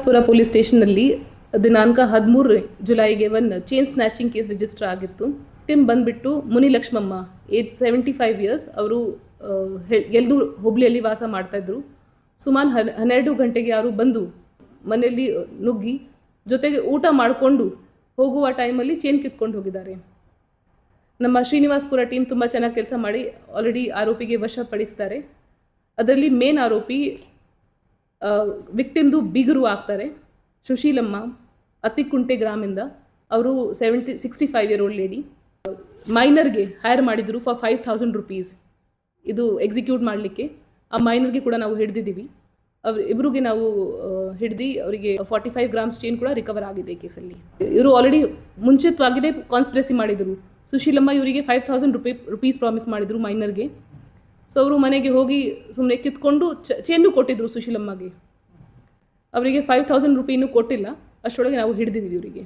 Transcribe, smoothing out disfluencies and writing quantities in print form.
Srinivaspur police ಸ್ಟೇಷನ್ನಲ್ಲಿ ದಿನಾಂಕ 13 ಜುಲೈಗೆ ಒಂದು chain snatching case register ಆಗಿತ್ತು. ಟಿಮ್ ಬಂದುಬಿಟ್ಟು ಮುನಿಲಕ್ಷ್ಮಮ್ಮ, ಏಜ್ 75 ಇಯರ್ಸ್. ಅವರು ಎಲ್ದು ಹುಬ್ಳಿಯಲ್ಲಿ ವಾಸ ಮಾಡ್ತಾಯಿದ್ರು. ಸುಮಾರು 12 ಗಂಟೆಗೆ ಯಾರು ಬಂದು ಮನೆಯಲ್ಲಿ ನುಗ್ಗಿ ಜೊತೆಗೆ ಊಟ ಮಾಡಿಕೊಂಡು ಹೋಗುವ ಟೈಮಲ್ಲಿ ಚೈನ್ ಕಿತ್ಕೊಂಡು ಹೋಗಿದ್ದಾರೆ. ನಮ್ಮ ಶ್ರೀನಿವಾಸಪುರ ಟೀಮ್ ತುಂಬ ಚೆನ್ನಾಗಿ ಕೆಲಸ ಮಾಡಿ ಆಲ್ರೆಡಿ ಆರೋಪಿಗೆ ವಶಪಡಿಸ್ತಾರೆ. ಅದರಲ್ಲಿ ಮೇನ್ ಆರೋಪಿ ವಿಕ್ಟಿಮ್ದು ಬೀಗರು ಆಗ್ತಾರೆ. ಸುಶೀಲಮ್ಮ, ಅತ್ತಿಕುಂಟೆ ಗ್ರಾಮಿಂದ. ಅವರು 65 ಇಯರ್ ಓಲ್ಡ್ ಲೇಡಿ. ಮೈನರ್ಗೆ ಹೈರ್ ಮಾಡಿದರು ಫಾರ್ 5000 rupees ಇದು ಎಕ್ಸಿಕ್ಯೂಟ್ ಮಾಡಲಿಕ್ಕೆ. ಆ ಮೈನರ್ಗೆ ಕೂಡ ನಾವು ಹಿಡಿದಿದ್ದೀವಿ. ಇಬ್ಬರಿಗೆ ನಾವು ಹಿಡ್ದು ಅವರಿಗೆ 45 grams ಚೈನ್ ಕೂಡ ರಿಕವರ್ ಆಗಿದೆ ಕೇಸಲ್ಲಿ. ಇವರು ಆಲ್ರೆಡಿ ಮುಂಚಿತವಾಗಿದೆ ಕಾನ್ಸ್ಪಿರಸಿ ಮಾಡಿದರು. ಸುಶೀಲಮ್ಮ ಇವರಿಗೆ 5000 rupees ಪ್ರಾಮಿಸ್ ಮಾಡಿದರು ಮೈನರ್ಗೆ. ಸೊ ಅವರು ಮನೆಗೆ ಹೋಗಿ ಸುಮ್ಮನೆ ಕಿತ್ಕೊಂಡು ಚೈನು ಕೊಟ್ಟಿದ್ರು ಸುಶೀಲಮ್ಮಗೆ. ಅವರಿಗೆ 5000 rupees ಕೊಟ್ಟಿಲ್ಲ. ಅಷ್ಟರೊಳಗೆ ನಾವು ಹಿಡಿದಿದ್ದೀವಿ ಇವರಿಗೆ.